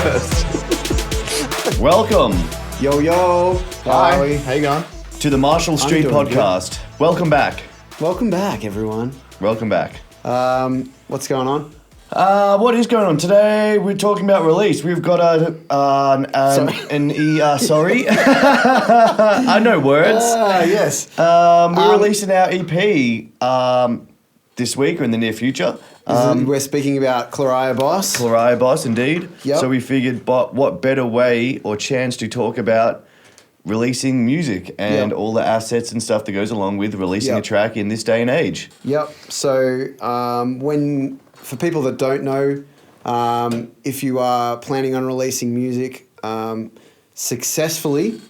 first. Welcome. Yo, yo. Hi. How you going? To the Marshall Street podcast. Good. Welcome back. Welcome back, everyone. Welcome back. What's going on? What is going on today? We're talking about release. We've got sorry. I know words. Yes. We're releasing our EP this week or in the near future. We're speaking about Chloria Boss. Chloria Boss, indeed. Yep. So we figured, but what better way or chance to talk about releasing music and all the assets and stuff that goes along with releasing a track in this day and age. Yep. So for people that don't know, if you are planning on releasing music successfully,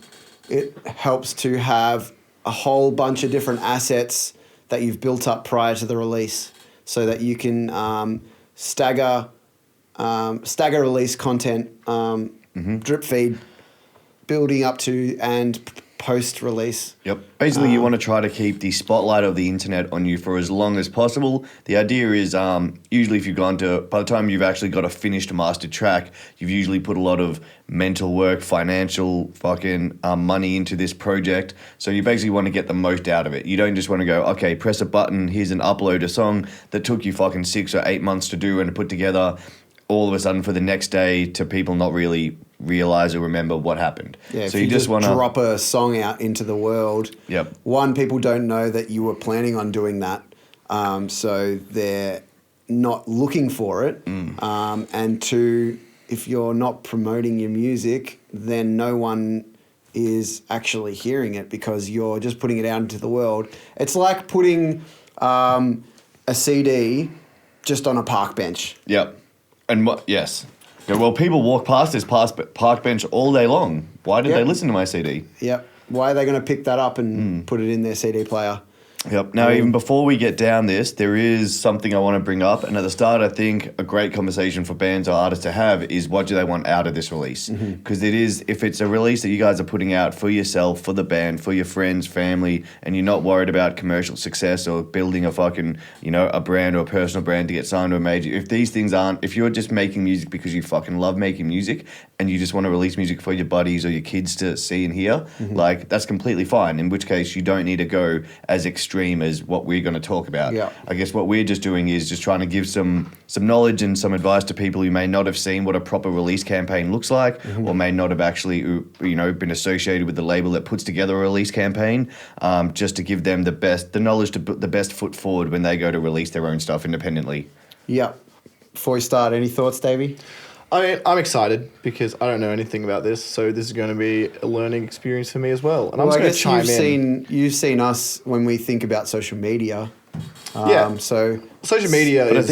it helps to have a whole bunch of different assets that you've built up prior to the release so that you can stagger release content, drip feed, building up to and post-release. Yep. Basically, you want to try to keep the spotlight of the internet on you for as long as possible. The idea is usually if you've gone to, by the time you've actually got a finished mastered track, you've usually put a lot of mental work, financial fucking money into this project. So you basically want to get the most out of it. You don't just want to go, okay, press a button, here's an upload, a song that took you fucking 6 or 8 months to do and to put together all of a sudden for the next day to people not really realize or remember what happened. Yeah, so if you just want to drop a song out into the world. Yep. One, people don't know that you were planning on doing that, so they're not looking for it. And two, if you're not promoting your music, then no one is actually hearing it because you're just putting it out into the world. It's like putting a CD just on a park bench. Yep. And yes. Well, people walk past this park bench all day long. Why did they listen to my CD? Yep. Why are they going to pick that up and put it in their CD player? Yep. Now, even before we get down this, there is something I want to bring up. And at the start, I think a great conversation for bands or artists to have is what do they want out of this release? Because it is, if it's a release that you guys are putting out for yourself, for the band, for your friends, family, and you're not worried about commercial success or building a fucking, a brand or a personal brand to get signed to a major. If these things aren't, if you're just making music because you fucking love making music and you just want to release music for your buddies or your kids to see and hear, like that's completely fine. In which case you don't need to go as extreme as what we're going to talk about. Yeah. I guess what we're just doing is just trying to give some knowledge and some advice to people who may not have seen what a proper release campaign looks like or may not have actually been associated with the label that puts together a release campaign, just to give them the knowledge to put the best foot forward when they go to release their own stuff independently. Yeah. Before we start, any thoughts, Davey? I mean, I'm excited because I don't know anything about this, so this is going to be a learning experience for me as well. And I'm just going to chime in. You've seen us when we think about social media. So social media is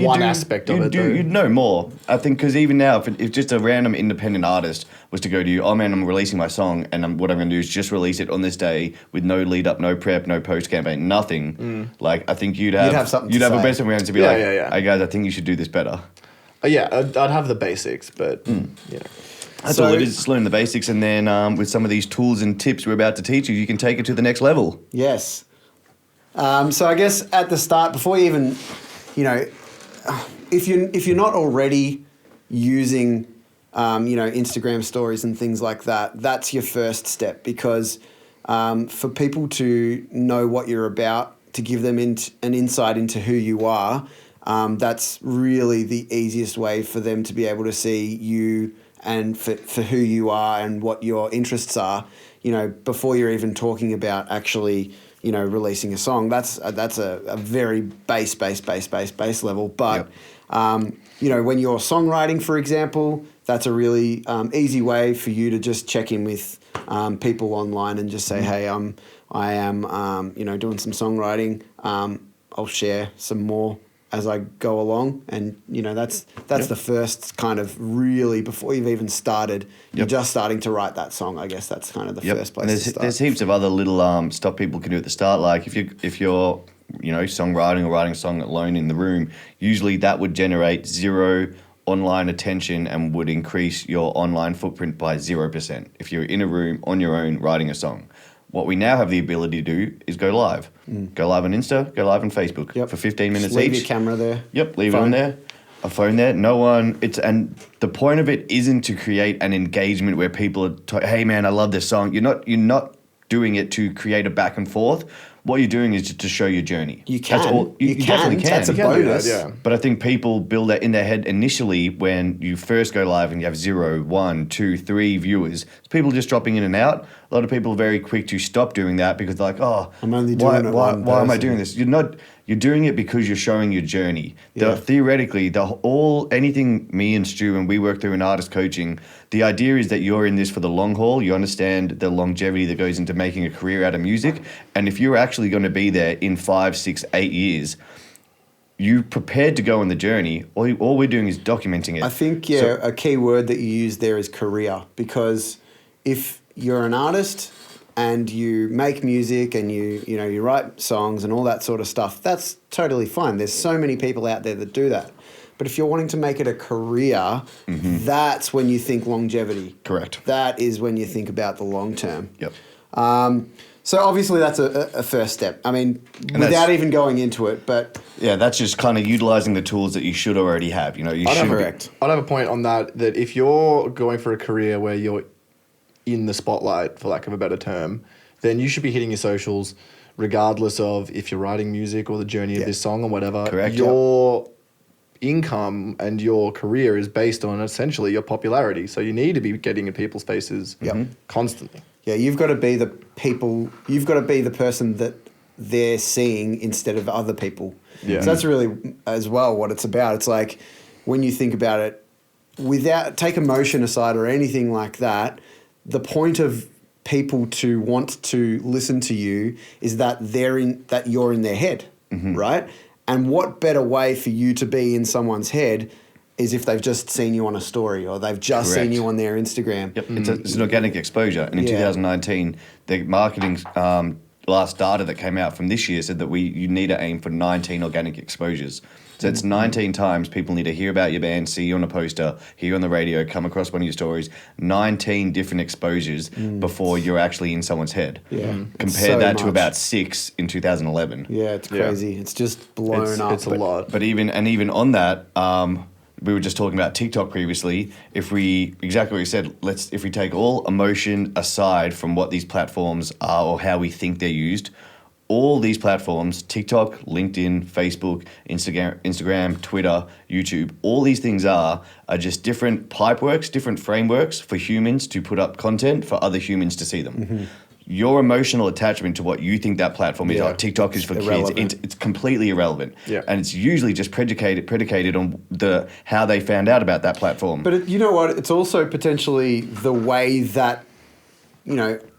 one aspect of it. You'd know more. I think because even now, if just a random independent artist was to go to you, oh man, I'm releasing my song, and what I'm going to do is just release it on this day with no lead up, no prep, no post campaign, nothing. Like I think you'd have something. You'd have a best around to be yeah. Hey guys, I think you should do this better. I'd have the basics, but That's all it is, just learn the basics, and then with some of these tools and tips we're about to teach you, you can take it to the next level. Yes. So I guess at the start, before you even, if you're not already using, Instagram stories and things like that, that's your first step because for people to know what you're about, to give them an insight into who you are, that's really the easiest way for them to be able to see you and for who you are and what your interests are, before you're even talking about actually, releasing a song. That's a very base level. But, when you're songwriting, for example, that's a really easy way for you to just check in with people online and just say, hey, I am doing some songwriting. I'll share some more as I go along, and that's the first kind of really before you've even started, you're just starting to write that song. I guess that's kind of the first place to start. There's heaps of other little stuff people can do at the start, like if you're songwriting or writing a song alone in the room, usually that would generate 0 online attention and would increase your online footprint by 0% if you're in a room on your own writing a song. What we now have the ability to do is go live. Go live on Insta, go live on Facebook for 15 minutes Just leave each. your camera there. Yep, leave it on there. a phone there. No one. And the point of it isn't to create an engagement where people are, hey man, I love this song. You're not doing it to create a back and forth. What you're doing is just to show your journey. You can. That's all, you definitely can. That's a bonus. Yeah. But I think people build that in their head initially when you first go live and you have 0, 1, 2, 3 viewers. It's people just dropping in and out. A lot of people are very quick to stop doing that because they're like, oh, I'm only doing it why one am I person. doing this? You're doing it because you're showing your journey. Yeah. Theoretically, anything me and Stu and we work through in artist coaching, the idea is that you're in this for the long haul. You understand the longevity that goes into making a career out of music. And if you're actually going to be there in 5, 6, 8 years, you prepared to go on the journey. All we're doing is documenting it. I think, a key word that you use there is career, because if you're an artist and you make music and you write songs and all that sort of stuff, that's totally fine. There's so many people out there that do that. But if you're wanting to make it a career, that's when you think longevity. Correct. That is when you think about the long term. Yep. So obviously that's a first step. I mean, without even going into it, but... Yeah, that's just kind of utilizing the tools that you should already have. I'd have a point on that if you're going for a career where you're in the spotlight, for lack of a better term, then you should be hitting your socials regardless of if you're writing music or the journey of this song or whatever. Correct. Your income and your career is based on essentially your popularity. So you need to be getting in people's faces constantly. Yeah, you've got to be the person that they're seeing instead of other people. Yeah. So that's really as well what it's about. It's like when you think about it, take emotion aside or anything like that, the point of people to want to listen to you is that you're in their head, right? And what better way for you to be in someone's head is if they've just seen you on a story or they've just seen you on their Instagram. Yep, it's an organic exposure. And in 2019, the marketing last data that came out from this year said that you need to aim for 19 organic exposures. So it's 19 times people need to hear about your band, see you on a poster, hear you on the radio, come across one of your stories. 19 different exposures before you're actually in someone's head. Yeah. Compare that to about 6 in 2011. Yeah, it's crazy. Yeah. It's just blown up. It's a lot. But even on that, we were just talking about TikTok previously. Exactly what you said, if we take all emotion aside from what these platforms are or how we think they're used, all these platforms, TikTok, LinkedIn, Facebook, Instagram, Twitter, YouTube, all these things are just different pipeworks, different frameworks for humans to put up content for other humans to see them. Your emotional attachment to what you think that platform is, like TikTok is for kids, it's completely irrelevant. Yeah. And it's usually just predicated on how they found out about that platform. But you know what? It's also potentially the way that,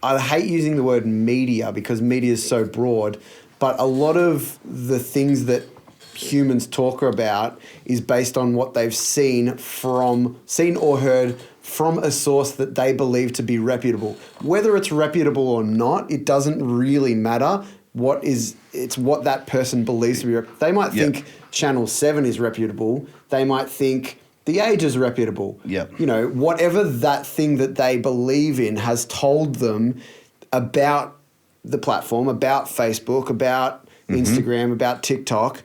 I hate using the word media because media is so broad, but a lot of the things that humans talk about is based on what they've seen or heard from a source that they believe to be reputable. Whether it's reputable or not, it doesn't really matter. It's what that person believes to be reputable. They might think Channel 7 is reputable. They might think The Age is reputable. Yep. Whatever that thing that they believe in has told them about the platform, about Facebook, about Instagram, about TikTok,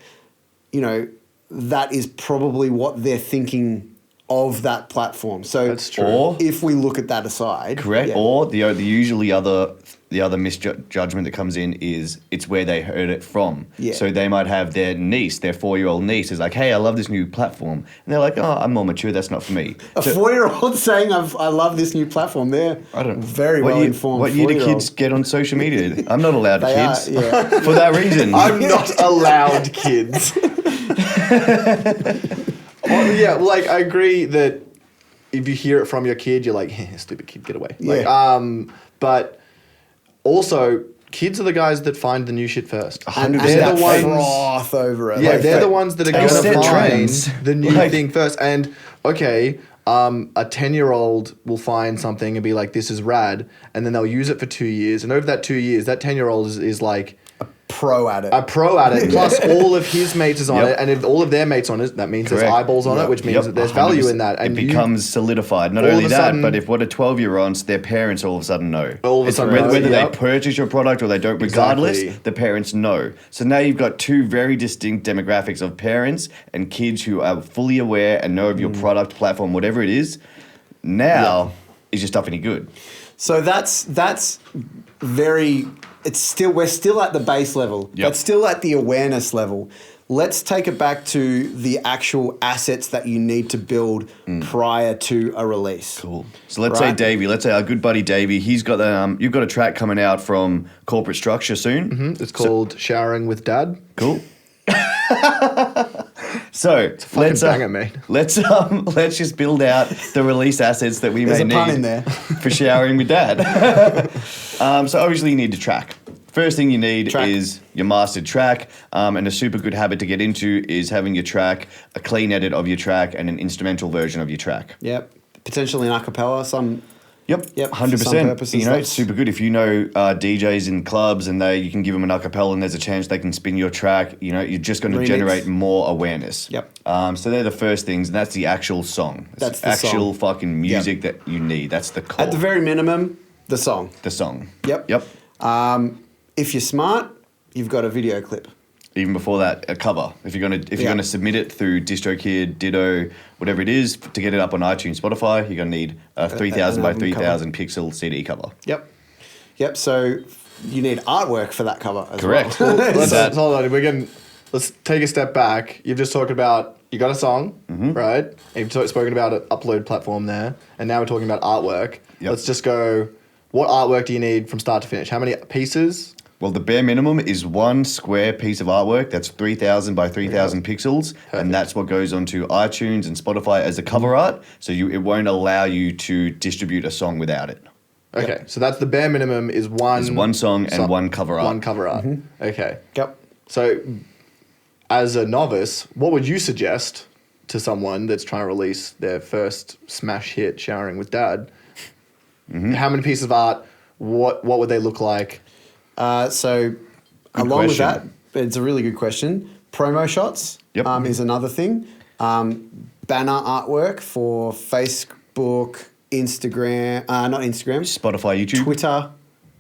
that is probably what they're thinking of that platform. So that's true. Or, if we look at that aside, correct. Yeah. Or the other misjudgment that comes in is it's where they heard it from. Yeah. So they might have their 4-year-old niece is like, hey, I love this new platform. And they're like, oh, I'm more mature. That's not for me. A 4-year-old saying I love this new platform. They're very well informed. What year do kids get on social media? I'm not allowed kids. Yeah. For that reason. I'm not allowed kids. I agree that if you hear it from your kid, you're like, hey, stupid kid, get away. Yeah. But also, kids are the guys that find the new shit first. And they're the ones froth over it. Yeah, they're the ones that are going to find trends. the new thing first. And, okay, a 10-year-old will find something and be like, this is rad. And then they'll use it for 2 years. And over that 2 years, that 10-year-old is like... pro at it. A pro at it, plus all of his mates is on Yep. it, and if all of their mates on it, that means there's Correct. eyeballs on Yep. it, which means Yep, that there's value in that. 100%. And it becomes solidified. Not all only of a that, sudden- but if what a 12-year-old, their parents all of a sudden know. All of a It's sudden whether, know, whether yep. they purchase your product or they don't, regardless, Exactly. the parents know. So now you've got two very distinct demographics of parents and kids who are fully aware and know of your product, platform, whatever it is. Now, is your stuff any good? So that's very. It's still we're still at the base level. Yep. That's still at the awareness level. Let's take it back to the actual assets that you need to build prior to a release. Cool. So let's say Right. Davey, let's say our good buddy Davey, he's got you've got a track coming out from Corporate Structure soon. it's called Showering with Dad. Cool. So Fucking banger, mate. let's just build out the release assets that we There's may a pun need in there. for showering with dad. So obviously you need a track. First thing you need Track. is your mastered track, and a super good habit to get into is having your track, a clean edit of your track, and an instrumental version of your track. Yep. Potentially an acapella. Yep, Yep, for 100%. some purposes, You know, it's that's- super good if you know DJs in clubs and you can give them an acapella and there's a chance they can spin your track. You know, you're just going to Remix. generate more awareness. Yep. So they're the first things, and that's the actual song. That's the actual song. fucking music that you need. That's the core. At the very minimum, the song. the song. Yep. Yep. If you're smart, you've got a video clip. Even before that, a cover. If you're gonna submit it through DistroKid, Ditto, whatever it is, to get it up on iTunes, Spotify, you're gonna need a 3,000 by album cover. 3,000 pixel CD cover. Yep. Yep. So you need artwork for that cover as Correct. well. Let's hold on. Let's take a step back. You've just talked about you got a song, right? And you've spoken about an upload platform there, and now we're talking about artwork. Yep. Let's just go. What artwork do you need from start to finish? How many pieces? Well, the bare minimum is one square piece of artwork that's 3,000 by 3,000 pixels, and that's what goes onto iTunes and Spotify as a cover art. So it won't allow you to distribute a song without it. Okay, so that's the bare minimum is one. It's one song and one cover art. One cover art. Okay. Yep. So, as a novice, what would you suggest to someone that's trying to release their first smash hit, Showering with Dad? How many pieces of art? What would they look like? So along with question. that, it's a really good question. Promo shots Yep. is another thing. Banner artwork for Facebook, Instagram, not Instagram, Spotify, YouTube. Twitter,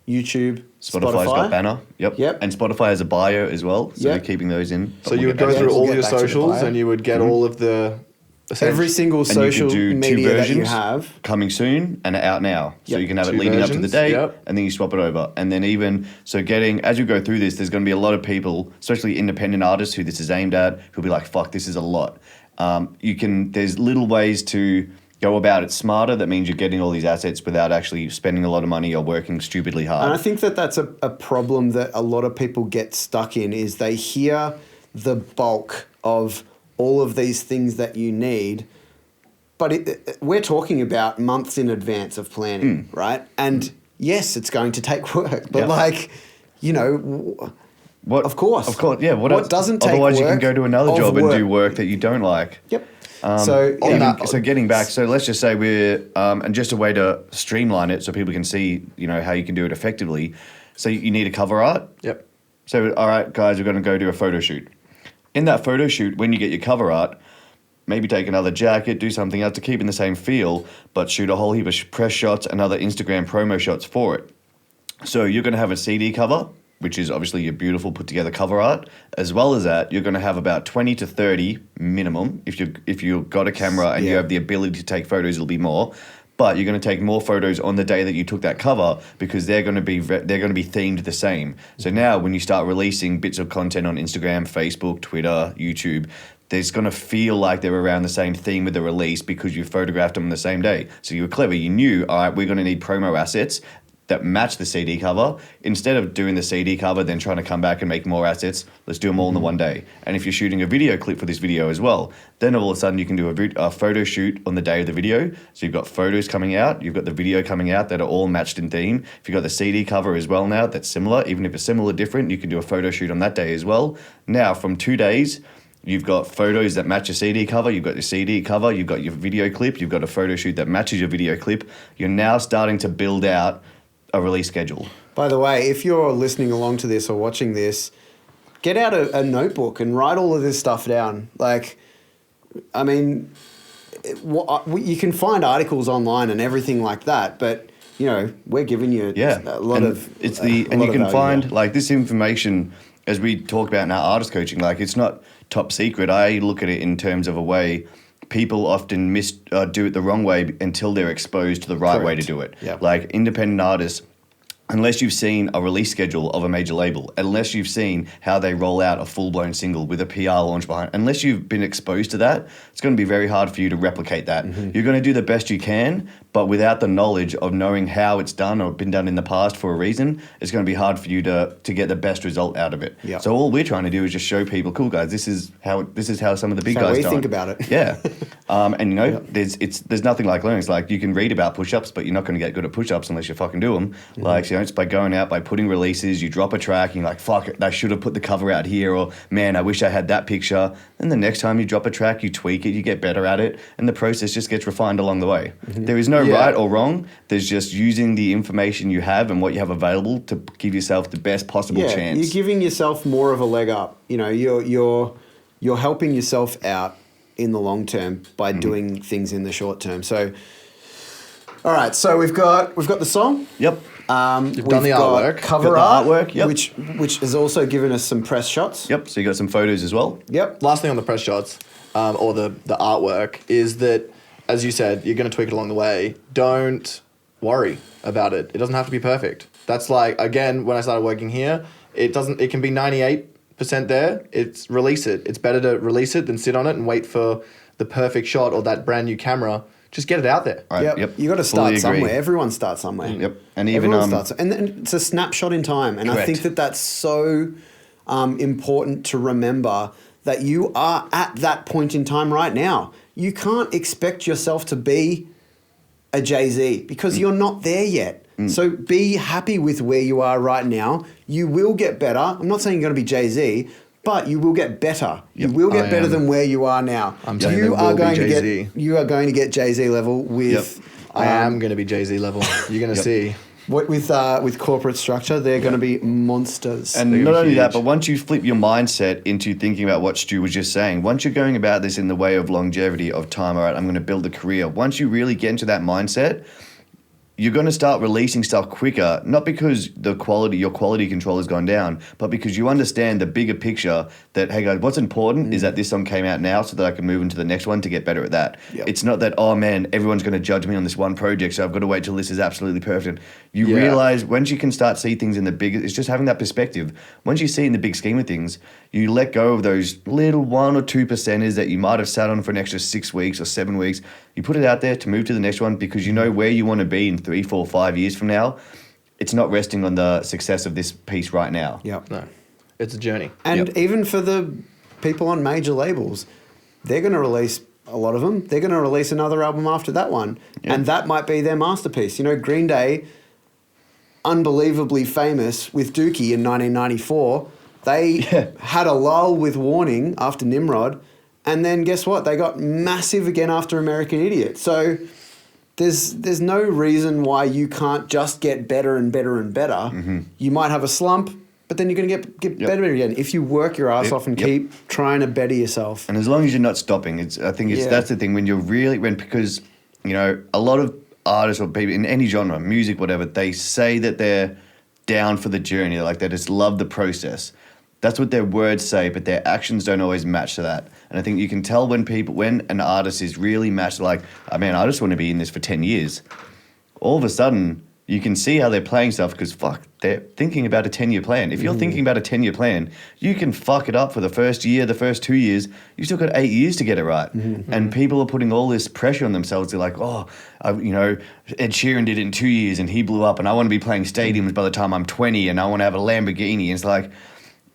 YouTube, Spotify's got banner. Yep. Yep. And Spotify has a bio as well, so Yep. they're keeping those in. So you would go back- through we'll all get your back to the socials bio. and you would get all of the Every single And you social can do two media that you versions have. coming soon and out now. So Yep. you can have it Two leading up to the versions, date, yep. and then you swap it over. And then as you go through this, there's going to be a lot of people, especially independent artists who this is aimed at, who'll be like, fuck, this is a lot. There's little ways to go about it smarter. That means you're getting all these assets without actually spending a lot of money or working stupidly hard. And I think that that's a problem that a lot of people get stuck in is they hear the bulk of all of these things that you need, but we're talking about months in advance of planning, right? And yes, it's going to take work, but What, of course. yeah. What else? doesn't take Otherwise, you can work go to another of job and do work. work that you don't like. Yep. So getting back, so let's just say and just a way to streamline it so people can see, how you can do it effectively. So you need a cover art. Yep. So, all right, guys, we're going to go do a photo shoot. In that photo shoot, when you get your cover art, maybe take another jacket, do something else to keep in the same feel, but shoot a whole heap of press shots and other Instagram promo shots for it. So you're going to have a CD cover, which is obviously your beautiful put together cover art. As well as that, you're going to have about 20 to 30 minimum. If you've got a camera and you Yeah. have the ability to take photos, it'll be more. But you're going to take more photos on the day that you took that cover because they're going to be themed the same. So now when you start releasing bits of content on Instagram, Facebook, Twitter, YouTube, there's going to feel like they're around the same theme with the release because you photographed them on the same day. So you were clever. You knew, all right, we're going to need promo assets that match the CD cover. Instead of doing the CD cover, then trying to come back and make more assets, let's do them all in the one day. And if you're shooting a video clip for this video as well, then all of a sudden you can do a photo shoot on the day of the video. So you've got photos coming out, you've got the video coming out that are all matched in theme. If you've got the CD cover as well now, that's similar. Even if it's similar, different, you can do a photo shoot on that day as well. Now, from 2 days, you've got photos that match your CD cover, you've got your CD cover, you've got your video clip, you've got a photo shoot that matches your video clip. You're now starting to build out a release schedule. By the way, if you're listening along to this or watching this, get out a notebook and write all of this stuff down. Like, I mean, you can find articles online and everything like that, but you know, we're giving you a lot of. It's the and you can find like this information as we talk about in our artist coaching. Like, it's not top secret. I look at it in terms of a way. People often do it the wrong way until they're exposed to the right way to do it. Yep. Like independent artists, unless you've seen a release schedule of a major label, unless you've seen how they roll out a full-blown single with a PR launch behind, unless you've been exposed to that, it's going to be very hard for you to replicate that. You're going to do the best you can, but without the knowledge of knowing how it's done or been done in the past for a reason, it's going to be hard for you to get the best result out of it. Yep. So all we're trying to do is just show people, cool guys, this is how some of the big That's how guys we do think about it. Yeah. And you know, there's nothing like learning. It's like you can read about push-ups, but you're not going to get good at push-ups unless you fucking do them. Like, you know, it's by going out, by putting releases, you drop a track, and you're like, fuck it, I should have put the cover out here, or man, I wish I had that picture. And the next time you drop a track, you tweak it, you get better at it, and the process just gets refined along the way. There is no right or wrong. There's just using the information you have and what you have available to give yourself the best possible chance. You're giving yourself more of a leg up. You know, you're helping yourself out in the long term by doing things in the short term. So, all right. So we've got the song. Yep. You've done the artwork. Cover got the art, artwork, yep. which has also given us some press shots. Yep. So you got some photos as well. Yep. Last thing on the press shots or the artwork is that, as you said, you're going to tweak it along the way. Don't worry about it. It doesn't have to be perfect. That's like, again, when I started working here, it can be 98% there. Release it. It's better to release it than sit on it and wait for the perfect shot or that brand new camera. Just get it out there. Right. Yep. You got to start Fully agree. somewhere. Everyone starts somewhere. Yep. And even Everyone starts, and it's a snapshot in time. And I Correct. think that's so important to remember, that you are at that point in time right now. You can't expect yourself to be a Jay-Z because you're not there yet. So be happy with where you are right now. You will get better. I'm not saying you're going to be Jay-Z, but you will get better. You will get better than where you are now. I'm saying you are going to Jay-Z. You are going to get Jay-Z level with. I am going to be Jay-Z level. You're going to see. With corporate structure, they're going to be monsters. And not only that, but once you flip your mindset into thinking about what Stu was just saying, once you're going about this in the way of longevity, of time, all right, I'm going to build a career. Once you really get into that mindset, you're going to start releasing stuff quicker, not because your quality control has gone down, but because you understand the bigger picture that, hey guys, what's important is that this song came out now so that I can move into the next one to get better at that. Yep. It's not that, oh man, everyone's going to judge me on this one project, so I've got to wait till this is absolutely perfect. You realize once you can start see things in the big, it's just having that perspective. Once you see in the big scheme of things, you let go of those little 1 or 2%ers that you might have sat on for an extra 6 weeks or 7 weeks. You put it out there to move to the next one because you know where you want to be in 3, 4, 5 years from now. It's not resting on the success of this piece right now. Yep. No, it's a journey. And even for the people on major labels, they're going to release a lot of them. They're going to release another album after that one. Yep. And that might be their masterpiece. You know, Green Day, unbelievably famous with Dookie in 1994. They had a lull with Warning after Nimrod. And then guess what? They got massive again after American Idiot. So there's no reason why you can't just get better and better and better. Mm-hmm. You might have a slump, but then you're going to get better again if you work your ass off and keep trying to better yourself. And as long as you're not stopping, that's the thing. Because you know, a lot of artists or people in any genre, music, whatever, they say that they're down for the journey, like they just love the process. That's what their words say, but their actions don't always match to that. And I think you can tell when an artist is really matched, like, oh, man, I just want to be in this for 10 years. All of a sudden, you can see how they're playing stuff because, they're thinking about a 10-year plan. If you're thinking about a 10-year plan, you can fuck it up for the first year, the first 2 years. You've still got 8 years to get it right. And people are putting all this pressure on themselves. They're like, Ed Sheeran did it in 2 years and he blew up and I want to be playing stadiums by the time I'm 20 and I want to have a Lamborghini. And it's like...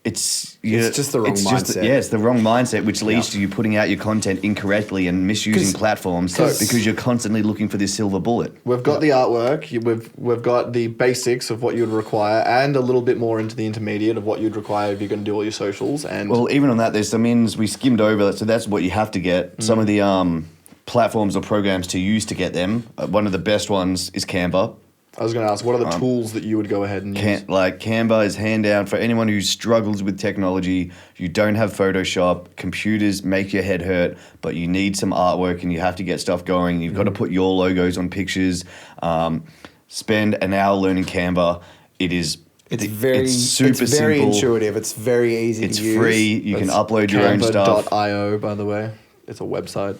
It's just the wrong mindset. It's the wrong mindset, which leads to you putting out your content incorrectly and misusing platforms because you're constantly looking for this silver bullet. We've got the artwork, we've got the basics of what you would require, and a little bit more into the intermediate of what you'd require if you're going to do all your socials. And well, even on that, there's some ins we skimmed over, so that's what you have to get. Some of the platforms or programs to use to get them. One of the best ones is Canva. I was going to ask, what are the tools that you would go ahead and use? Like Canva is hand down for anyone who struggles with technology. You don't have Photoshop. Computers make your head hurt, but you need some artwork and you have to get stuff going. You've got to put your logos on pictures. Spend an hour learning Canva. It's super simple. Intuitive. It's very easy to use. It's free. You can upload your own stuff. Canva.io, by the way. It's a website.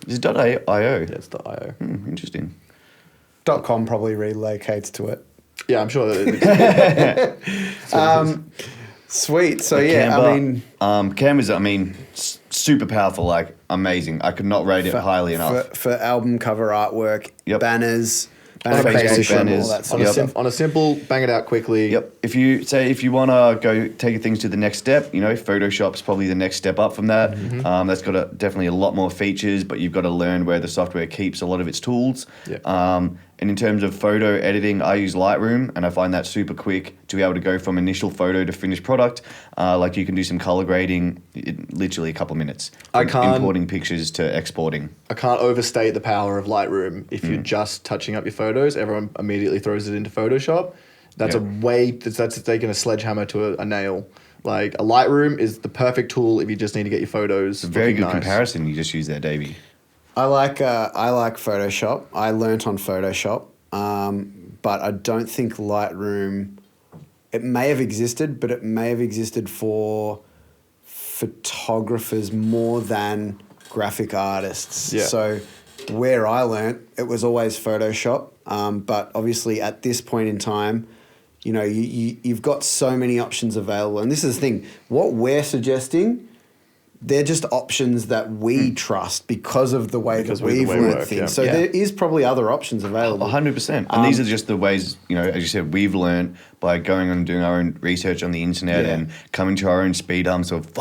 Is it .io? Yeah, it's .io. Interesting. .com probably relocates to it. Yeah, I'm sure. Sweet. So Canva, I mean, Canva's super powerful, like amazing. I could not rate it highly enough. For album cover artwork, banners, Facebook banners, all that sort of stuff. On a simple, bang it out quickly. Yep. If you want to go take things to the next step, Photoshop's probably the next step up from that. That's got definitely a lot more features, but you've got to learn where the software keeps a lot of its tools. Yep. And in terms of photo editing, I use Lightroom, and I find that super quick to be able to go from initial photo to finished product. Like you can do some color grading in literally a couple of minutes. From importing pictures to exporting. I can't overstate the power of Lightroom. If you're just touching up your photos, everyone immediately throws it into Photoshop. That's that's taking a sledgehammer to a nail. Like a Lightroom is the perfect tool if you just need to get your photos. Very good comparison you just used there, Davey. I like Photoshop. I learnt on Photoshop, but I don't think Lightroom. It may have existed, but it may have existed for photographers more than graphic artists. Yeah. So where I learnt, it was always Photoshop. But obviously at this point in time, you've got so many options available. And this is the thing. What we're suggesting, they're just options that we trust because of the way that we've learned things. Yeah. So there is probably other options available. 100%. And these are just the ways, as you said, we've learned by going on and doing our own research on the internet and coming to our own speed bumps of,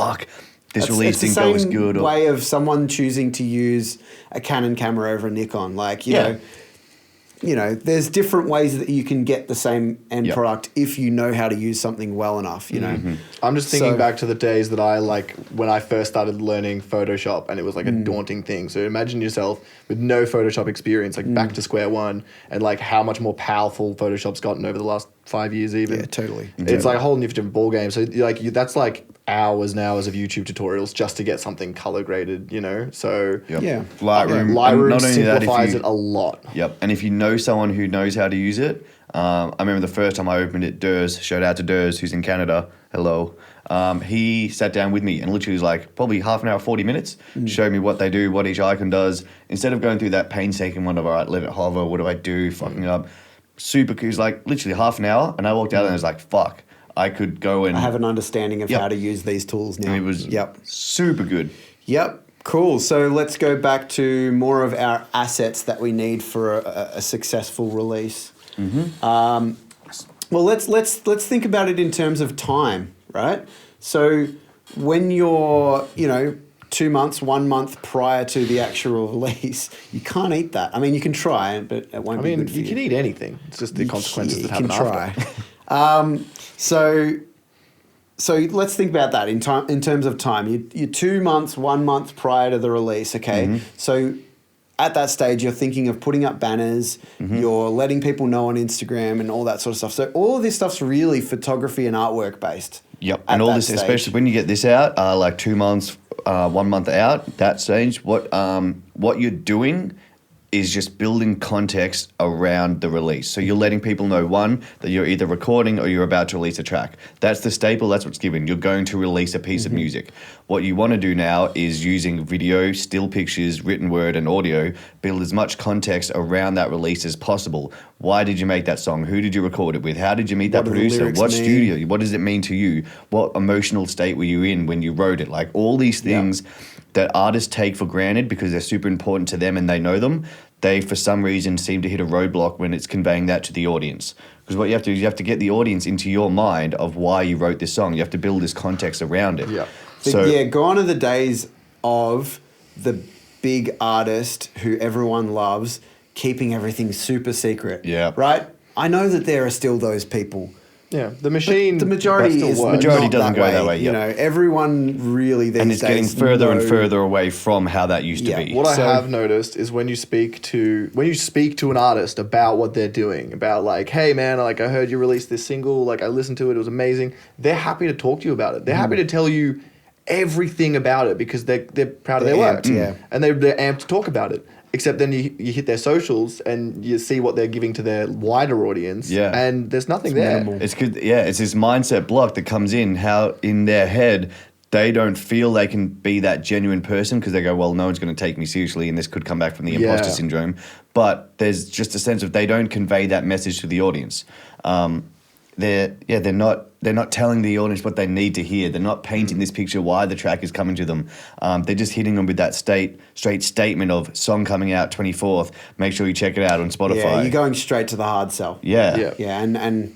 this release didn't go as good. It's the same way of someone choosing to use a Canon camera over a Nikon. There's different ways that you can get the same end product if you know how to use something well enough, I'm just thinking back to the days that when I first started learning Photoshop, and it was like a daunting thing. So imagine yourself with no Photoshop experience, back to square one, and how much more powerful Photoshop's gotten over the last 5 years even. Yeah, totally. It's like a whole new different ball game. So that's hours and hours of YouTube tutorials just to get something color graded, So Lightroom simplifies it a lot. Yep. And if you know someone who knows how to use it, I remember the first time I opened it, Durs, shout out to Durs, who's in Canada. Hello. He sat down with me and literally was probably half an hour, 40 minutes, showed me what they do, what each icon does. Instead of going through that painstaking one of, all right, let it hover, what do I do, fucking up. Super cool. It was literally half an hour, and I walked out and I was like, fuck. I could go and... I have an understanding of how to use these tools now. And it was super good. Yep. Cool. So let's go back to more of our assets that we need for a successful release. Well, let's think about it in terms of time, right? So when you're, 2 months, 1 month prior to the actual release, you can't eat that. I mean, you can try, but it won't be good for you. You can eat anything. It's just the consequences that happen after. So let's think about that in terms of time. You're 2 months, 1 month prior to the release, okay? So at that stage, you're thinking of putting up banners, you're letting people know on Instagram and all that sort of stuff. So all of this stuff's really photography and artwork based. Yep, and all this, stage. Especially when you get this out, 2 months, 1 month out, that stage, what you're doing is just building context around the release. So you're letting people know, one, that you're either recording or you're about to release a track. That's the staple, that's what's given. You're going to release a piece of music. What you want to do now is using video, still pictures, written word, and audio, build as much context around that release as possible. Why did you make that song? Who did you record it with? How did you meet that producer? What studio? What does it mean to you? What emotional state were you in when you wrote it? All these things that artists take for granted because they're super important to them and they know them, they for some reason seem to hit a roadblock when it's conveying that to the audience. Because what you have to do is you have to get the audience into your mind of why you wrote this song. You have to build this context around it. Yeah. So gone are the days of the big artist who everyone loves keeping everything super secret. Yeah. Right? I know that there are still those people, Yeah, the machine. The majority still is works. Majority not doesn't that go way. that way, You yep. know, everyone really these And it's getting days further and know- further away from how that used Yeah. to be. What I So- have noticed is when you speak to an artist about what they're doing, about like, hey man, like I heard you released this single, like I listened to it, it was amazing. They're happy to talk to you about it. They're happy to tell you everything about it because they're proud of They're their work. amped, yeah. And they're amped to talk about it. Except then you hit their socials and you see what they're giving to their wider audience. Yeah. And there's nothing there. minimal. It's good. Yeah, it's this mindset block that comes in. How in their head they don't feel they can be that genuine person because they go, well, no one's going to take me seriously, and this could come back from the imposter Yeah. syndrome. But there's just a sense of they don't convey that message to the audience. They're not telling the audience what they need to hear. They're not painting this picture why the track is coming to them. They're just hitting them with that straight statement of song coming out 24th. Make sure you check it out on Spotify. Yeah, you're going straight to the hard sell. Yeah. Yeah. Yeah, and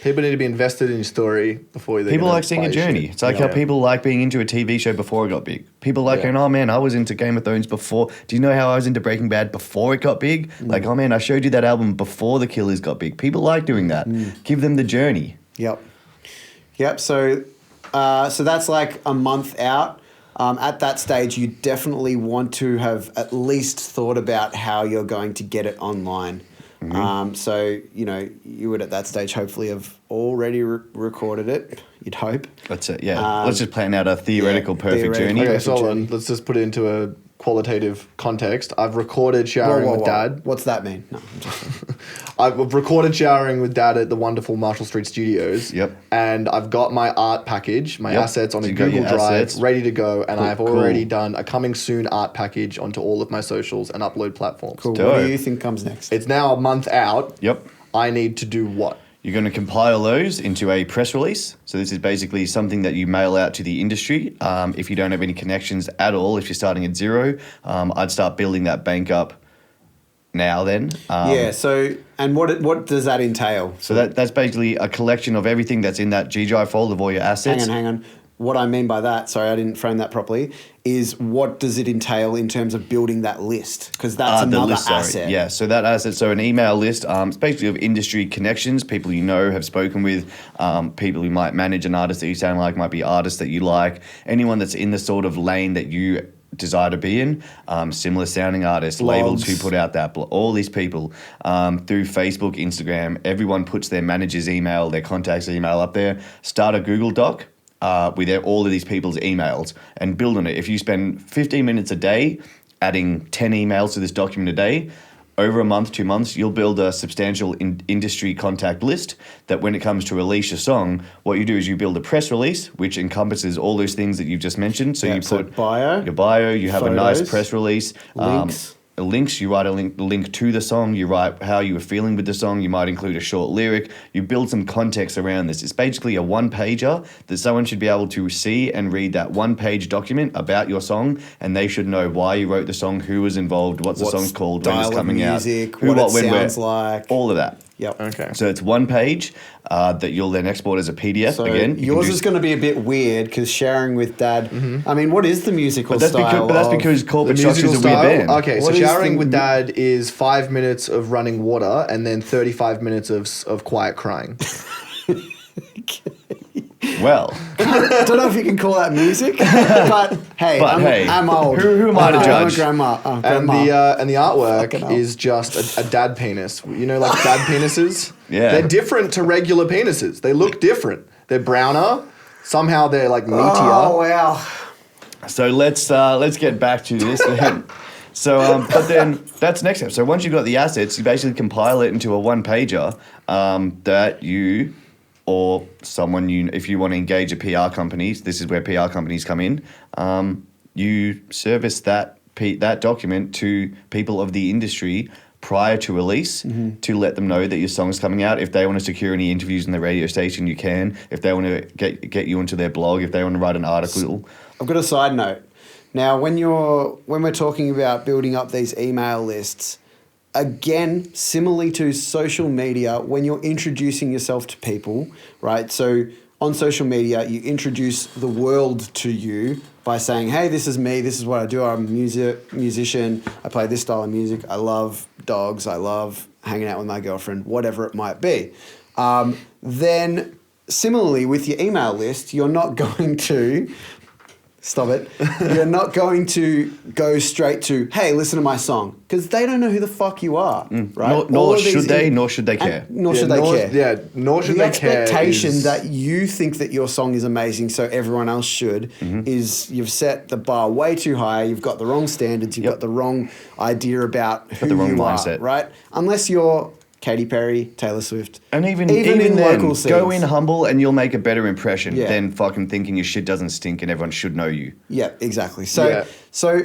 People need to be invested in your story before they People like seeing a journey. It's like how people like being into a TV show before it got big. People like going, oh man, I was into Game of Thrones before. Do you know how I was into Breaking Bad before it got big? Like, oh man, I showed you that album before The Killers got big. People like doing that. Give them the journey. Yep. So that's like a month out. At that stage, you definitely want to have at least thought about how you're going to get it online. So, you know, you would at that stage hopefully have already recorded it, you'd hope. That's it, yeah. Let's just plan out a theoretical perfect theoretical. journey. Okay, Perfect so journey. let's just put it into a qualitative context. I've recorded showering with Dad. What's that mean? No, I'm just I've recorded showering with Dad at the wonderful Marshall Street Studios. Yep. And I've got my art package, my Yep. assets on So a you got Google your Drive, assets. ready to go. And I've Cool. already done a coming soon art package onto all of my socials and upload platforms. cool. Dope. What do you think comes next? It's now a month out. Yep. I need to do what? You're going to compile those into a press release. So this is basically something that you mail out to the industry. If you don't have any connections at all, if you're starting at zero, I'd start building that bank up now then. Yeah, so, and what does that entail? So that's basically a collection of everything that's in that G Drive folder of all your assets. Hang on. What I mean by that, sorry, I didn't frame that properly, is what does it entail in terms of building that list? Because that's another asset. Yeah, so that asset, so an email list, it's basically of industry connections, people you know, have spoken with, people who might manage an artist that you sound like, might be artists that you like, anyone that's in the sort of lane that you desire to be in, similar sounding artists, labels who put out that, all these people, through Facebook, Instagram, everyone puts their manager's email, their contact's email up there. Start a Google Doc with all of these people's emails and build on it. If you spend 15 minutes a day adding 10 emails to this document a day, over a month, 2 months, you'll build a substantial industry contact list that when it comes to release your song, what you do is you build a press release, which encompasses all those things that you've just mentioned. So Yeah, you so put bio, your bio, you have a nice photos, press release. links. You write a link to the song, you write how you were feeling with the song, you might include a short lyric, you build some context around this. It's basically a one-pager that someone should be able to see and read that one-page document about your song, and they should know why you wrote the song, who was involved, what's the song's called, when it's style of coming music, out, who, what it when, where, sounds like. all of that. Yep. Okay. So it's one page that you'll then export as a PDF. So Again, you can yours do- is going to be a bit weird because sharing with Dad. I mean, what is the musical But style? that's of- because Corporate The Structure is a musical weird style? band. Okay, What so is showering the with mu- Dad is 5 minutes of running water and then 35 minutes of quiet crying. Well, I don't know if you can call that music, but hey, I'm old. who am I to I'm judge? a grandma. And grandma. the artwork Fucking hell. is just a dad penis. You know, like dad penises? Yeah. They're different to regular penises. They look different. They're browner. Somehow they're like meatier. Oh wow. so let's get back to this then. So, but then that's next step. So once you've got the assets, you basically compile it into a one-pager that you or someone you, if you want to engage a PR company, this is where PR companies come in. You service that document to people of the industry prior to release to let them know that your song's coming out. If they want to secure any interviews in the radio station, you can. If they want to get you into their blog, if they want to write an article. I've got a side note. Now, when we're talking about building up these email lists, again, similarly to social media, when you're introducing yourself to people, right? So on social media, you introduce the world to you by saying, hey, this is me, this is what I do, I'm a musician, I play this style of music, I love dogs, I love hanging out with my girlfriend, whatever it might be. Then similarly with your email list, you're not going to stop it. You're not going to go straight to, hey, listen to my song, because they don't know who the fuck you are, right? Nor should they care. Nor should they care. Yeah, nor should the they care. expectation that you think that your song is amazing, so everyone else should, is you've set the bar way too high. You've got the wrong standards. You've got the wrong idea about who the wrong you mindset. are, right? Unless you're Katy Perry, Taylor Swift, And even in then, local scenes. go in humble and you'll make a better impression Yeah. than fucking thinking your shit doesn't stink and everyone should know you. Yeah, exactly. So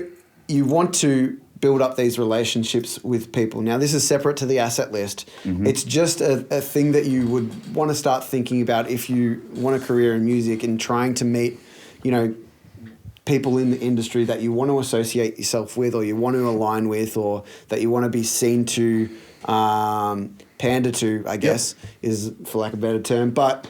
you want to build up these relationships with people. Now, this is separate to the asset list. It's just a thing that you would want to start thinking about if you want a career in music and trying to meet, people in the industry that you want to associate yourself with, or you want to align with, or that you want to be seen to, pander to, I guess, is for lack of a better term. But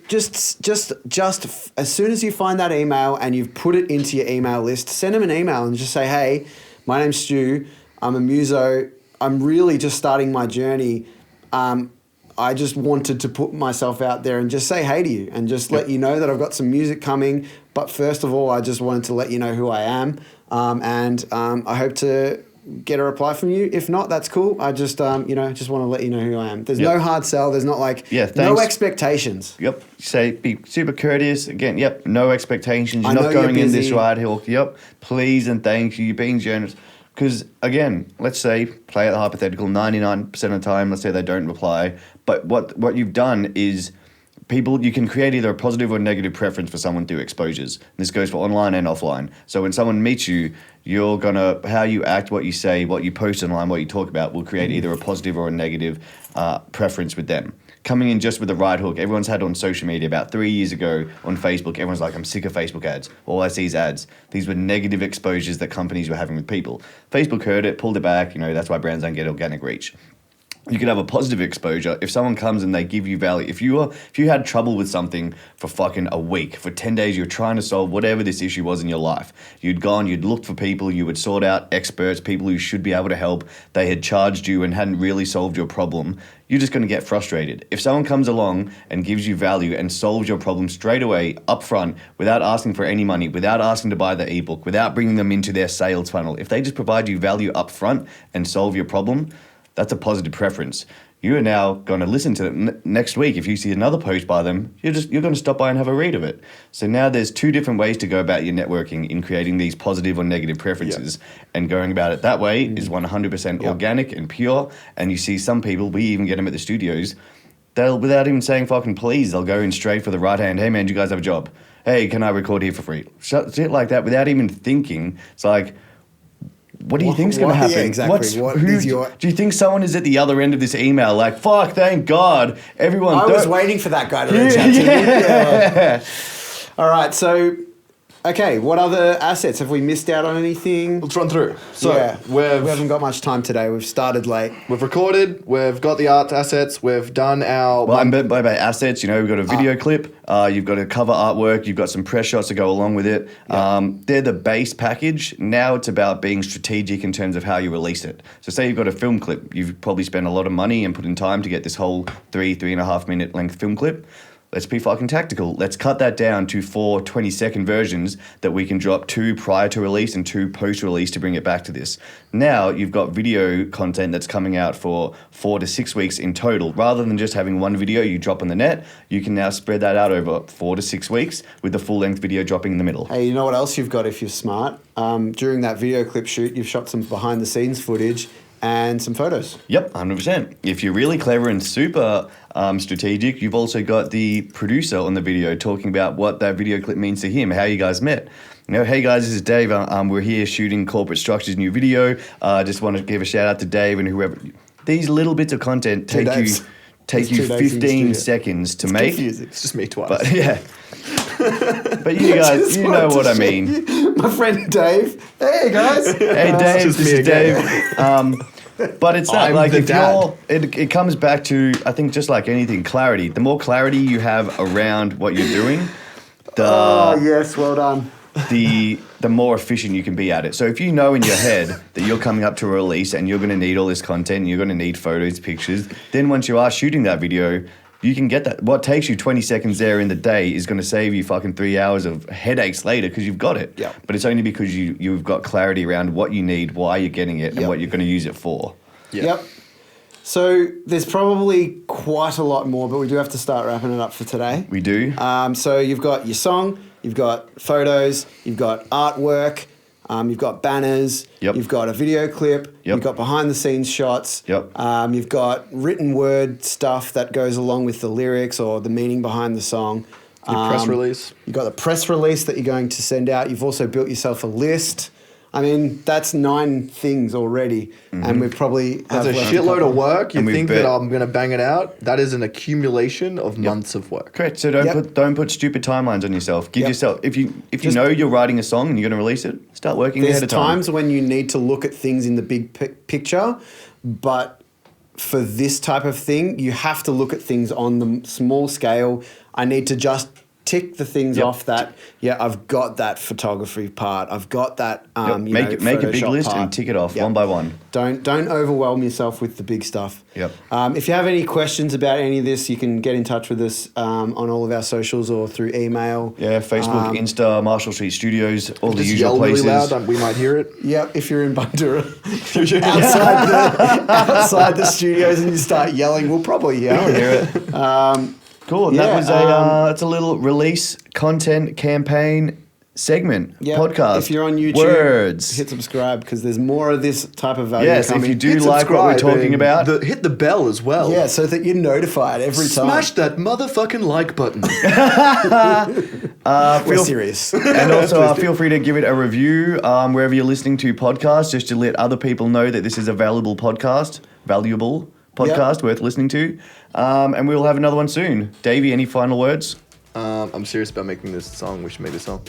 just as soon as you find that email and you've put it into your email list, send them an email and just say, hey, my name's Stu. I'm a muso. I'm really just starting my journey. I just wanted to put myself out there and just say hey to you and just let you know that I've got some music coming. But first of all, I just wanted to let you know who I am. And I hope to get a reply from you. If not, that's cool. I just, just want to let you know who I am. There's no hard sell. There's not no expectations. Yep. Say, be super courteous. Again, no expectations. You're I know not going you're in busy. this ride hill. Yep. Please and thank you. You're being generous. Because, again, let's say, play at the hypothetical, 99% of the time, let's say they don't reply. But what you've done is you can create either a positive or negative preference for someone through exposures. This goes for online and offline. So when someone meets you, how you act, what you say, what you post online, what you talk about will create either a positive or a negative preference with them. Coming in just with the right hook, everyone's had on social media about 3 years ago on Facebook, everyone's like, I'm sick of Facebook ads. All I see is ads. These were negative exposures that companies were having with people. Facebook heard it, pulled it back, that's why brands don't get organic reach. You could have a positive exposure if someone comes and they give you value. If you had trouble with something for fucking a week, for 10 days, you're trying to solve whatever this issue was in your life. You'd looked for people, you would sort out experts, people who should be able to help. They had charged you and hadn't really solved your problem. You're just going to get frustrated. If someone comes along and gives you value and solves your problem straight away, up front, without asking for any money, without asking to buy the ebook, without bringing them into their sales funnel, if they just provide you value up front and solve your problem, that's a positive preference. You are now going to listen to them next week. If you see another post by them, you're going to stop by and have a read of it. So now there's two different ways to go about your networking in creating these positive or negative preferences. And going about it that way is 100% organic and pure. And you see some people, we even get them at the studios, they'll, without even saying fucking please, they'll go in straight for the right hand. Hey man, do you guys have a job? Hey, can I record here for free? Shit like that without even thinking. It's like, what do you think's going to happen? Yeah, exactly. Do you think someone is at the other end of this email like, fuck, thank God, everyone... I was waiting for that guy to reach out to me. Yeah. All right, so, okay, what other assets? Have we missed out on anything? Let's run through. So we haven't got much time today. We've started late. We've recorded, we've got the art assets, we've done our... Well, by assets, we've got a video clip, you've got a cover artwork, you've got some press shots to go along with it. They're the base package. Now it's about being strategic in terms of how you release it. So say you've got a film clip, you've probably spent a lot of money and put in time to get this whole 3.5 minute length film clip. Let's be fucking tactical. Let's cut that down to 4 20-second versions that we can drop 2 prior to release and 2 post-release to bring it back to this. Now you've got video content that's coming out for 4 to 6 weeks in total. Rather than just having one video you drop on the net, you can now spread that out over 4 to 6 weeks with the full-length video dropping in the middle. Hey, you know what else you've got if you're smart? During that video clip shoot, you've shot some behind-the-scenes footage and some photos. Yep, 100%. If you're really clever and super strategic, you've also got the producer on the video talking about what that video clip means to him, how you guys met. Hey guys, this is Dave. We're here shooting Corporate Structure's new video. Just want to give a shout out to Dave and whoever. These little bits of content take you 15 seconds to make. It's just me twice. But yeah. But you guys, you know what I mean. My friend Dave. Hey guys. Hey Dave, this is Dave. But it's that, like, if it comes back to, I think, just like anything, clarity. The more clarity you have around what you're doing, oh yes, well done. the more efficient you can be at it. So if you know in your head that you're coming up to a release and you're going to need all this content, and you're going to need photos, pictures, then once you are shooting that video, you can get that. What takes you 20 seconds there in the day is going to save you fucking 3 hours of headaches later because you've got it. Yeah. But it's only because you've got clarity around what you need, why you're getting it, and what you're going to use it for. Yeah. Yep. So there's probably quite a lot more, but we do have to start wrapping it up for today. We do. So you've got your song, you've got photos, you've got artwork, you've got banners, you've got a video clip, you've got behind the scenes shots, you've got written word stuff that goes along with the lyrics or the meaning behind the song. Your press release. You've got the press release that you're going to send out. You've also built yourself a list. I mean, that's 9 things already, and we probably have That's a left shitload couple. of work. You And we think bet- that I'm going to bang it out? That is an accumulation of months of work. Correct. So don't put stupid timelines on yourself. Give yourself if you Just- know you're writing a song and you're going to release it, start working There's ahead of time. times when you need to look at things in the big picture, but for this type of thing, you have to look at things on the small scale. I need to just tick the things off that, I've got that photography part. I've got that, make a big Photoshop list part. and tick it off Yep. one by one. Don't overwhelm yourself with the big stuff. Yep. If you have any questions about any of this, you can get in touch with us on all of our socials or through email. Yeah, Facebook, Insta, Marshall Street Studios, all the Just usual yell places. really loud, we might hear it. Yep, if you're in Bundoora, outside the studios and you start yelling, we'll probably yell. Hear it. Cool. Yeah, That was it's a little release content campaign segment podcast. If you're on YouTube, words. hit subscribe because there's more of this type of value Yes, coming. if you do Hit like what we're subscribe talking and about, hit the bell as well. Yeah, so that you're notified every time. Smash that motherfucking like button. We're serious. and also feel free to give it a review wherever you're listening to podcasts, just to let other people know that this is a valuable podcast worth listening to. And we will have another one soon. Davey, any final words? I'm serious about making this song. We should make this song.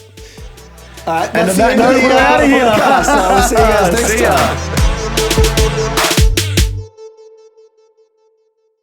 All right, And that's on the that end of note, the we're outta here. podcast. So we'll see you guys next See ya. time.